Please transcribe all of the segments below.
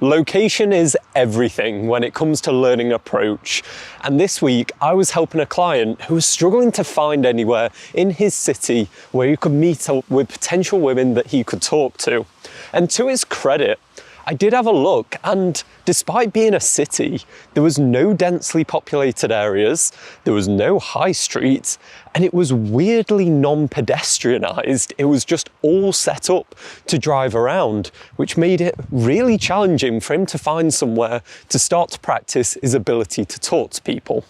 Location is everything when it comes to learning approach. And this week I was helping a client who was struggling to find anywhere in his city where he could meet up with potential women that he could talk to. And to his credit, I did have a look, and despite being a city, there was no densely populated areas, there was no high streets, and it was weirdly non-pedestrianised. It was just all set up to drive around, which made it really challenging for him to find somewhere to start to practice his ability to talk to people.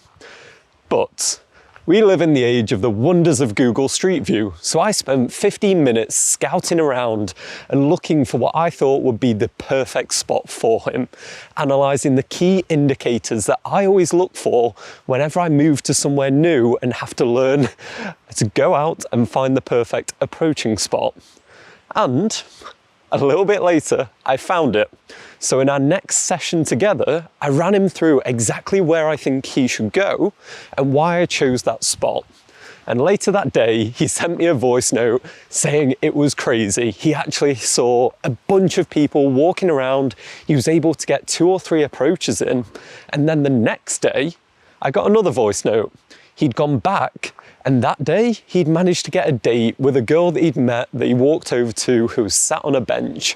But we live in the age of the wonders of Google Street View, so I spent 15 minutes scouting around and looking for what I thought would be the perfect spot for him, analysing the key indicators that I always look for whenever I move to somewhere new and have to learn to go out and find the perfect approaching spot. And a little bit later, I found it. So in our next session together, I ran him through exactly where I think he should go and why I chose that spot. And later that day, he sent me a voice note saying it was crazy. He actually saw a bunch of people walking around. He was able to get 2 or 3 approaches in. And then the next day, I got another voice note. He'd gone back, and that day he'd managed to get a date with a girl that he'd met that he walked over to who was sat on a bench.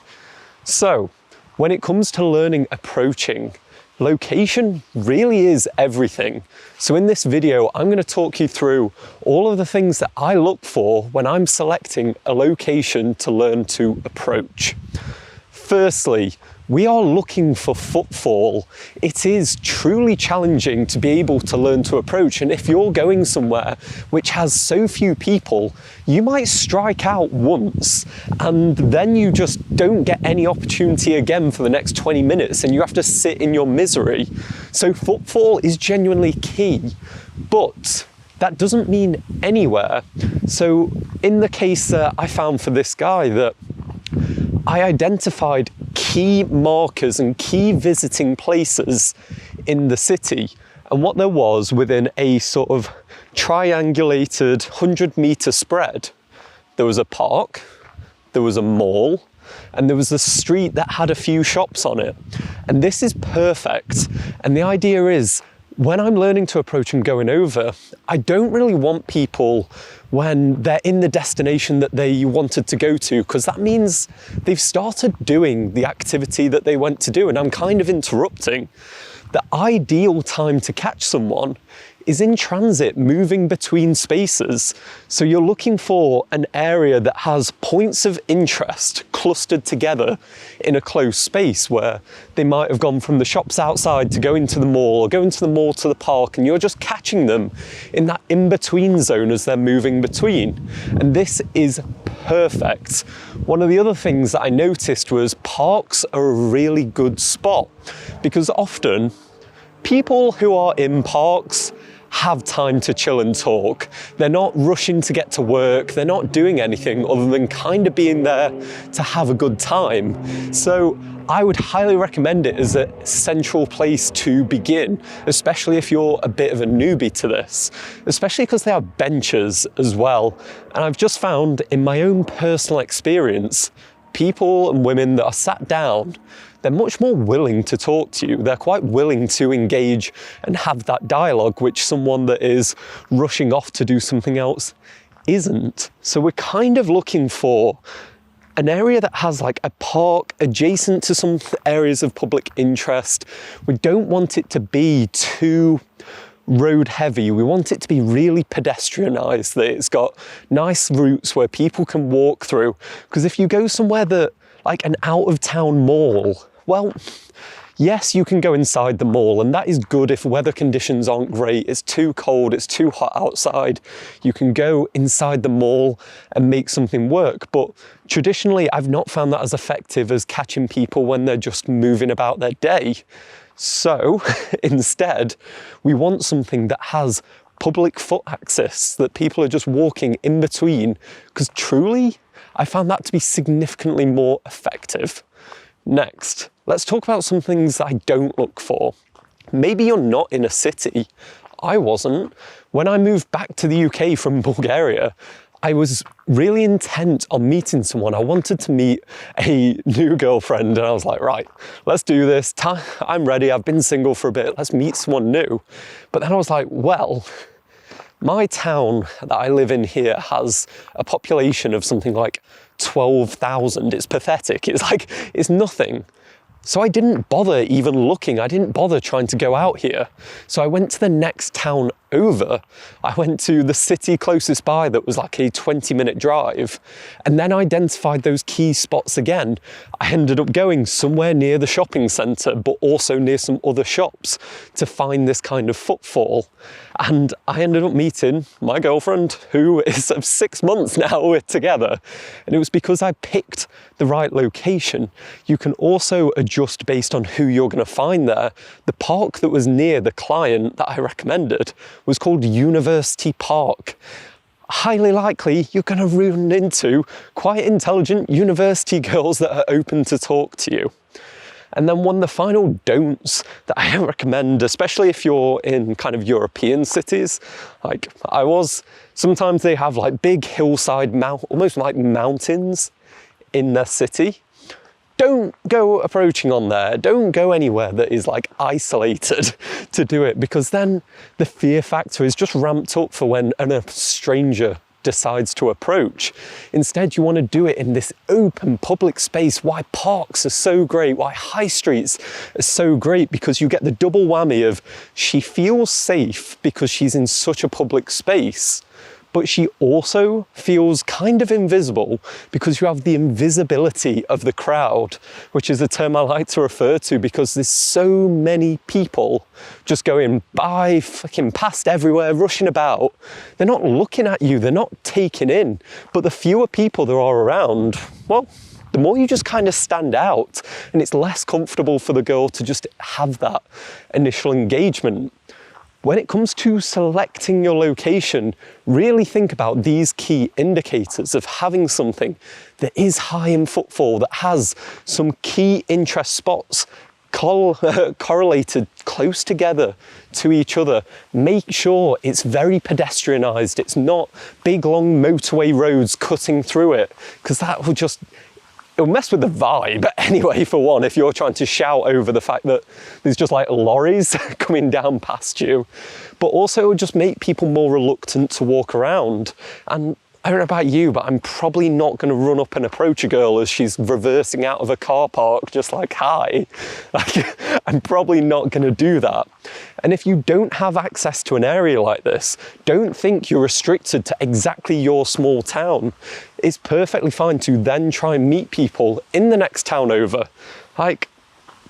So when it comes to learning approaching, location really is everything. So in this video, I'm going to talk you through all of the things that I look for when I'm selecting a location to learn to approach. Firstly, we are looking for footfall. It is truly challenging to be able to learn to approach, and if you're going somewhere which has so few people, you might strike out once and then you just don't get any opportunity again for the next 20 minutes and you have to sit in your misery. So footfall is genuinely key, but that doesn't mean anywhere. So in the case that I found for this guy, that I identified key markers and key visiting places in the city, and what there was within a sort of triangulated 100-metre spread, there was a park, there was a mall, and there was a street that had a few shops on it. And this is perfect. And the idea is, when I'm learning to approach and going over, I don't really want people when they're in the destination that they wanted to go to, because that means they've started doing the activity that they went to do and I'm kind of interrupting. The ideal time to catch someone is in transit, moving between spaces. So you're looking for an area that has points of interest clustered together in a close space, where they might have gone from the shops outside to go into the mall, or go into the mall to the park, and you're just catching them in that in-between zone as they're moving between. And this is perfect. One of the other things that I noticed was parks are a really good spot, because often people who are in parks have time to chill and talk. They're not rushing to get to work. They're not doing anything other than kind of being there to have a good time. So I would highly recommend it as a central place to begin, especially if you're a bit of a newbie to this, especially because they have benches as well. And I've just found in my own personal experience, people and women that are sat down, they're much more willing to talk to you. They're quite willing to engage and have that dialogue, which someone that is rushing off to do something else isn't. So we're kind of looking for an area that has like a park adjacent to some areas of public interest. We don't want it to be too road heavy. We want it to be really pedestrianised, that it's got nice routes where people can walk through. Because if you go somewhere that, like an out-of-town mall, well, yes, you can go inside the mall, and that is good if weather conditions aren't great, it's too cold, it's too hot outside. You can go inside the mall and make something work. But traditionally, I've not found that as effective as catching people when they're just moving about their day. So instead, we want something that has public foot access, that people are just walking in between, because truly, I found that to be significantly more effective. Next, let's talk about some things that I don't look for. Maybe you're not in a city. I wasn't. When I moved back to the UK from Bulgaria, I was really intent on meeting someone. I wanted to meet a new girlfriend, and I was like, right, let's do this. I'm ready. I've been single for a bit. Let's meet someone new. But then I was like, well, my town that I live in here has a population of something like 12,000. It's pathetic. It's nothing. So I didn't bother even looking. I didn't bother trying to go out here. So I went to the next town over. I went to the city closest by that was like a 20-minute drive, and then identified those key spots again. I ended up going somewhere near the shopping centre, but also near some other shops to find this kind of footfall. And I ended up meeting my girlfriend, who is 6 months now we're together. And it was because I picked the right location. You can also adjust based on who you're going to find there. The park that was near the client that I recommended was called University Park. Highly likely you're going to run into quite intelligent university girls that are open to talk to you. And then one of the final don'ts that I recommend, especially if you're in kind of European cities, like I was, sometimes they have like big hillside, almost like mountains in their city. Don't go approaching on there. Don't go anywhere that is like isolated to do it, because then the fear factor is just ramped up for when a stranger decides to approach. Instead, you want to do it in this open public space. Why parks are so great, why high streets are so great, because you get the double whammy of she feels safe because she's in such a public space, but she also feels kind of invisible because you have the invisibility of the crowd, which is a term I like to refer to because there's so many people just going by, fucking past everywhere, rushing about. They're not looking at you, they're not taking in, but the fewer people there are around, well, the more you just kind of stand out, and it's less comfortable for the girl to just have that initial engagement. When it comes to selecting your location, really think about these key indicators of having something that is high in footfall, that has some key interest spots correlated close together to each other. Make sure it's very pedestrianised. It's not big, long motorway roads cutting through it, because that will just... it'll mess with the vibe anyway, for one, if you're trying to shout over the fact that there's just like lorries coming down past you. But also it'll just make people more reluctant to walk around. And I don't know about you, but I'm probably not going to run up and approach a girl as she's reversing out of a car park just like, hi. Like, I'm probably not going to do that. And if you don't have access to an area like this, don't think you're restricted to exactly your small town. It's perfectly fine to then try and meet people in the next town over. Like,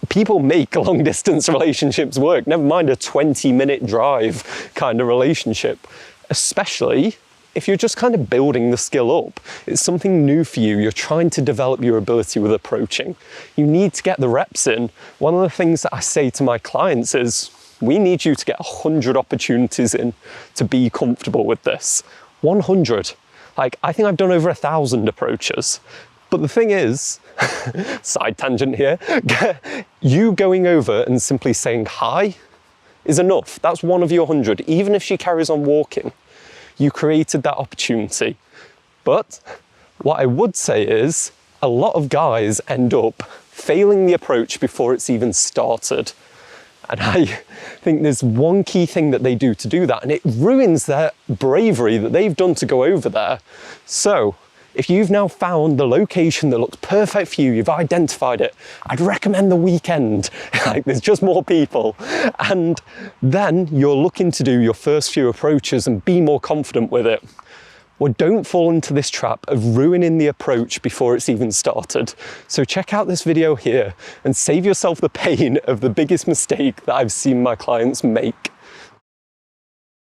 people make long distance relationships work, never mind a 20-minute drive kind of relationship, especially if you're just kind of building the skill up. It's something new for you. You're trying to develop your ability with approaching. You need to get the reps in. One of the things that I say to my clients is, we need you to get 100 opportunities in to be comfortable with this. 100. Like, I think I've done over 1,000 approaches. But the thing is, side tangent here, you going over and simply saying hi is enough. That's one of your 100. Even if she carries on walking, you created that opportunity. But what I would say is, a lot of guys end up failing the approach before it's even started. And I think there's one key thing that they do to do that, and it ruins their bravery that they've done to go over there. So if you've now found the location that looks perfect for you, you've identified it, I'd recommend the weekend. Like, there's just more people. And then you're looking to do your first few approaches and be more confident with it. Well, don't fall into this trap of ruining the approach before it's even started. So check out this video here and save yourself the pain of the biggest mistake that I've seen my clients make.